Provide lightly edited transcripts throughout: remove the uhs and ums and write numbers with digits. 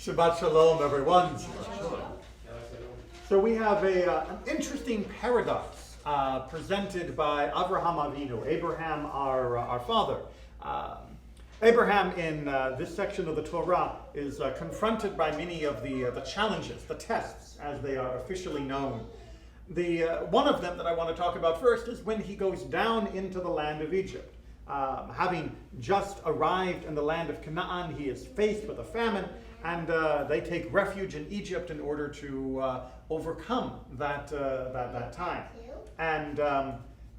Shabbat Shalom, everyone. So we have an interesting paradox presented by Avraham Avinu, Abraham, our father. Abraham, in this section of the Torah, is confronted by many of the challenges, the tests, as they are officially known. One of them that I want to talk about first is when he goes down into the land of Egypt. Having just arrived in the land of Canaan, he is faced with a famine, and they take refuge in Egypt in order to overcome that time. And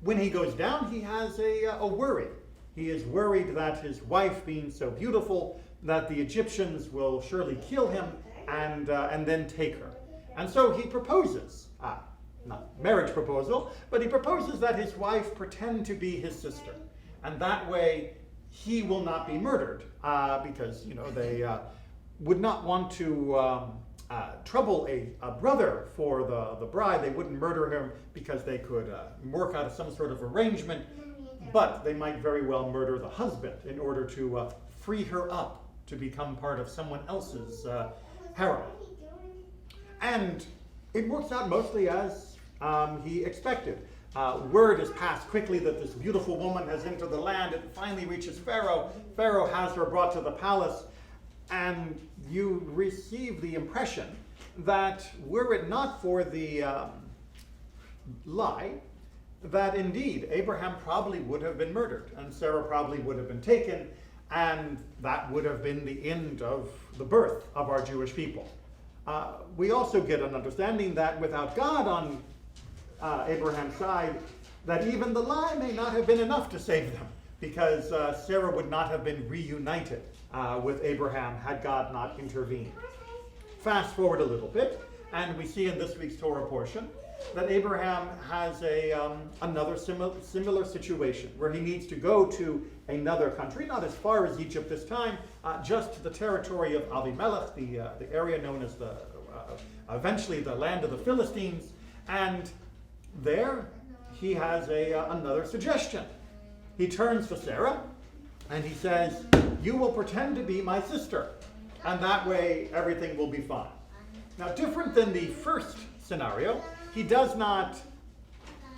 when he goes down, he has a worry. He is worried that his wife, being so beautiful, that the Egyptians will surely kill him and then take her. And so he proposes, not marriage proposal, but he proposes that his wife pretend to be his sister. And that way, he will not be murdered, because they would not want to trouble a brother for the bride. They wouldn't murder him because they could work out some sort of arrangement, but they might very well murder the husband in order to free her up to become part of someone else's harem. And it works out mostly as he expected. Word is passed quickly that this beautiful woman has entered the land. It finally reaches Pharaoh. Pharaoh has her brought to the palace, and you receive the impression that were it not for the lie, that indeed Abraham probably would have been murdered, and Sarah probably would have been taken, and that would have been the end of the birth of our Jewish people. We also get an understanding that without God on Abraham's side, that even the lie may not have been enough to save them, because Sarah would not have been reunited with Abraham had God not intervened. Fast forward a little bit, and we see in this week's Torah portion that Abraham has another similar situation where he needs to go to another country, not as far as Egypt this time, just to the territory of Avimelech, the area known as eventually the land of the Philistines, and there he has another suggestion. He turns to Sarah and he says, "You will pretend to be my sister, and that way everything will be fine." Now, different than the first scenario, he does not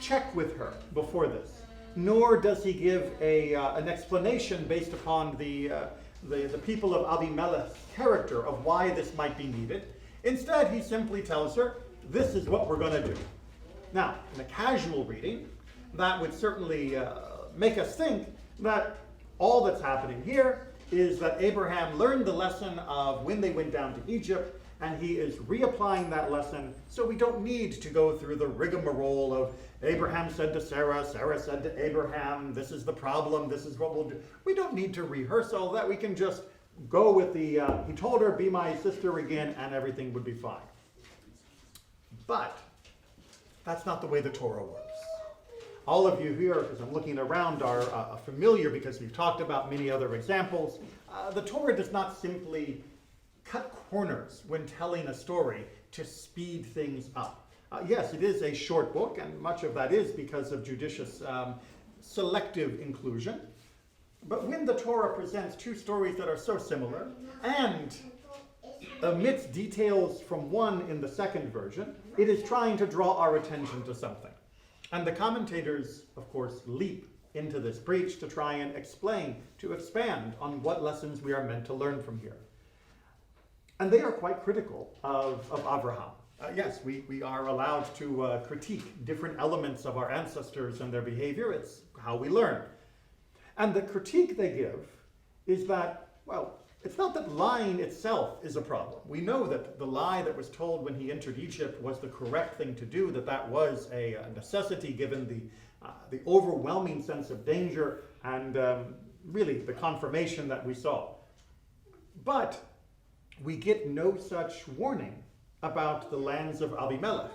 check with her before this, nor does he give an explanation based upon the people of Avimelech's character of why this might be needed. Instead, he simply tells her, "This is what we're going to do." Now, in a casual reading, that would certainly make us think that all that's happening here is that Abraham learned the lesson of when they went down to Egypt, and he is reapplying that lesson, so we don't need to go through the rigmarole of Abraham said to Sarah, Sarah said to Abraham, this is the problem, this is what we'll do. We don't need to rehearse all that. We can just go with he told her, be my sister again, and everything would be fine. But that's not the way the Torah works. All of you here, as I'm looking around, are familiar because we've talked about many other examples. The Torah does not simply cut corners when telling a story to speed things up. Yes, it is a short book, and much of that is because of judicious selective inclusion. But when the Torah presents two stories that are so similar and omits details from one in the second version, it is trying to draw our attention to something. And the commentators, of course, leap into this breach to try and explain, to expand on what lessons we are meant to learn from here. And they are quite critical of Abraham. Yes, we are allowed to critique different elements of our ancestors and their behavior. It's how we learn. And the critique they give is that, well, it's not that lying itself is a problem. We know that the lie that was told when he entered Egypt was the correct thing to do, that was a necessity given the overwhelming sense of danger and really the confirmation that we saw. But we get no such warning about the lands of Avimelech.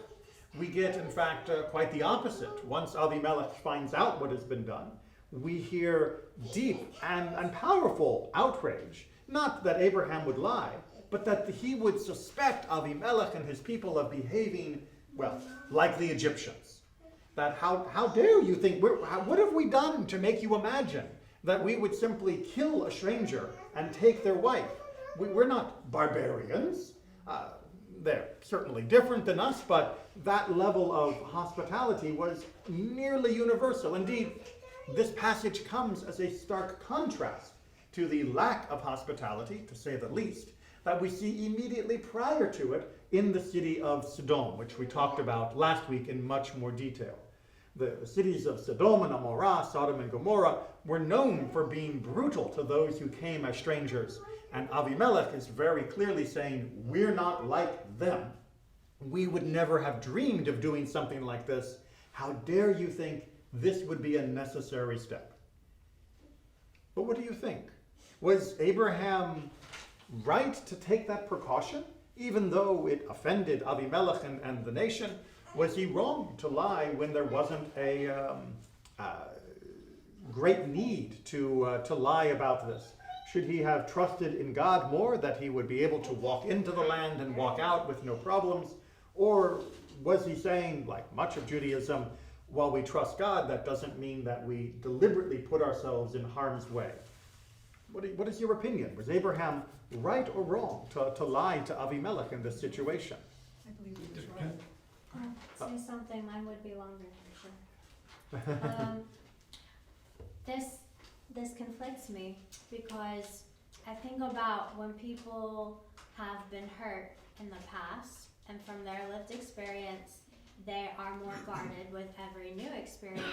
We get, in fact, quite the opposite. Once Avimelech finds out what has been done, we hear deep and powerful outrage. Not that Abraham would lie, but that he would suspect Avimelech and his people of behaving, well, like the Egyptians. That how dare you think, what have we done to make you imagine that we would simply kill a stranger and take their wife? We're not barbarians. They're certainly different than us, but that level of hospitality was nearly universal. Indeed, this passage comes as a stark contrast to the lack of hospitality, to say the least, that we see immediately prior to it in the city of Sodom, which we talked about last week in much more detail. The cities of Sodom and Amorah, Sodom and Gomorrah, were known for being brutal to those who came as strangers. And Avimelech is very clearly saying, we're not like them. We would never have dreamed of doing something like this. How dare you think this would be a necessary step? But what do you think? Was Abraham right to take that precaution, even though it offended Avimelech and the nation? Was he wrong to lie when there wasn't a great need to lie about this? Should he have trusted in God more, that he would be able to walk into the land and walk out with no problems? Or was he saying, like much of Judaism, while we trust God, that doesn't mean that we deliberately put ourselves in harm's way? What is your opinion? Was Abraham right or wrong to lie to Avimelech in this situation? I believe he was right. I'll say something, mine would be longer, I'm sure. This conflicts me because I think about when people have been hurt in the past, and from their lived experience, they are more guarded with every new experience.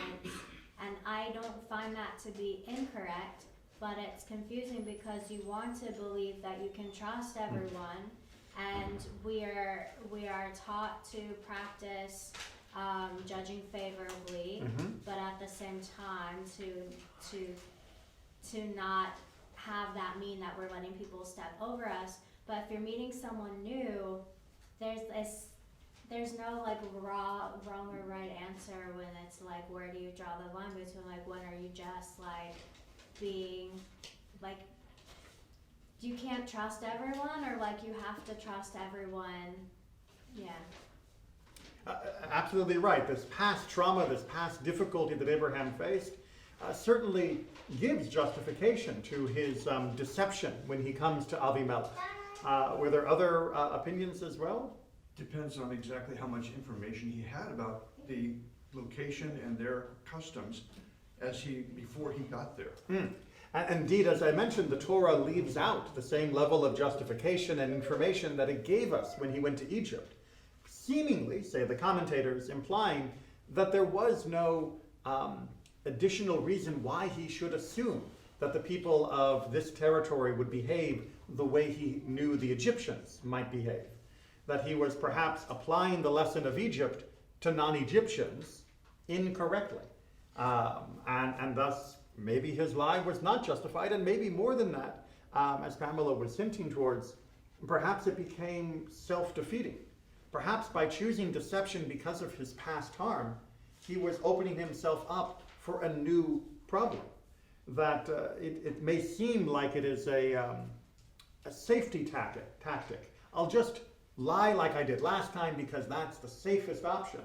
And I don't find that to be incorrect, but it's confusing because you want to believe that you can trust everyone, and we are taught to practice judging favorably, but at the same time to not have that mean that we're letting people step over us. But if you're meeting someone new, there's no like wrong or right answer when it's like, where do you draw the line between like, when are you just like being like, you can't trust everyone, or like you have to trust everyone? Yeah. Absolutely right. This past trauma, this past difficulty that Abraham faced certainly gives justification to his deception when he comes to Avimelech. Were there other opinions as well? Depends on exactly how much information he had about the location and their customs before he got there. And indeed, as I mentioned, the Torah leaves out the same level of justification and information that it gave us when he went to Egypt, seemingly, say the commentators, implying that there was no additional reason why he should assume that the people of this territory would behave the way he knew the Egyptians might behave. That he was perhaps applying the lesson of Egypt to non-Egyptians incorrectly. And thus, maybe his lie was not justified, and maybe more than that, as Pamela was hinting towards, perhaps it became self-defeating. Perhaps by choosing deception because of his past harm, he was opening himself up for a new problem. That it may seem like it is a safety tactic. I'll just lie like I did last time because that's the safest option.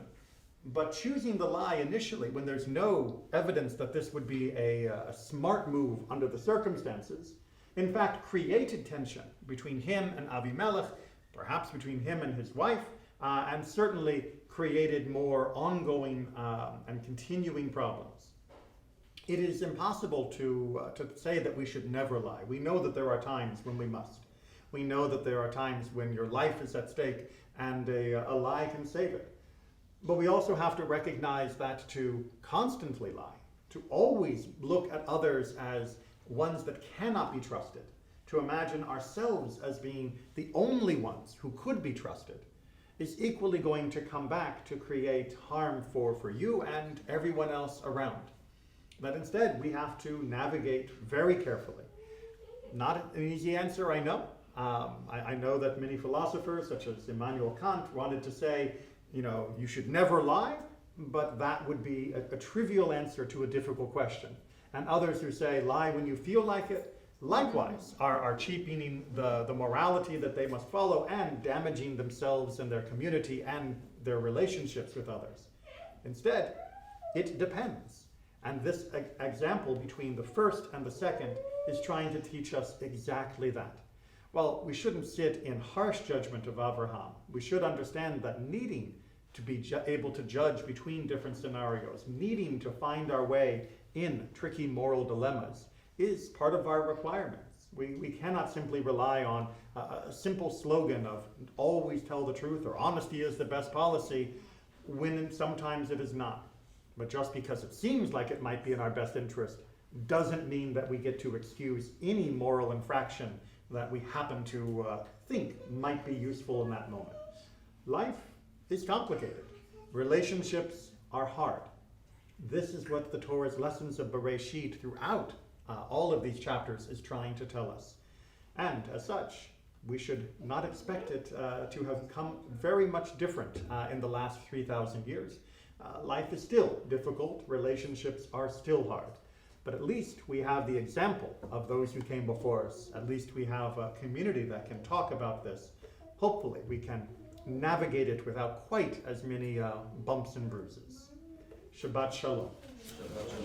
But choosing the lie initially when there's no evidence that this would be a smart move under the circumstances, in fact created tension between him and Avimelech, perhaps between him and his wife, and certainly created more ongoing and continuing problems. It is impossible to say that we should never lie. We know that there are times when we must. We know that there are times when your life is at stake and a lie can save it. But we also have to recognize that to constantly lie, to always look at others as ones that cannot be trusted, to imagine ourselves as being the only ones who could be trusted, is equally going to come back to create harm for you and everyone else around. That instead we have to navigate very carefully. Not an easy answer, I know. I know that many philosophers, such as Immanuel Kant, wanted to say, you should never lie, but that would be a trivial answer to a difficult question. And others who say, lie when you feel like it, likewise are cheapening the morality that they must follow and damaging themselves and their community and their relationships with others. Instead, it depends. And this example between the first and the second is trying to teach us exactly that. Well, we shouldn't sit in harsh judgment of Abraham. We should understand that needing to be able to judge between different scenarios, needing to find our way in tricky moral dilemmas, is part of our requirements. We cannot simply rely on a simple slogan of always tell the truth or honesty is the best policy, when sometimes it is not. But just because it seems like it might be in our best interest doesn't mean that we get to excuse any moral infraction that we happen to think might be useful in that moment. Life is complicated. Relationships are hard. This is what the Torah's lessons of Bereshit throughout all of these chapters is trying to tell us. And as such, we should not expect it to have come very much different in the last 3,000 years. Life is still difficult, relationships are still hard. But at least we have the example of those who came before us. At least we have a community that can talk about this. Hopefully we can navigate it without quite as many bumps and bruises. Shabbat Shalom.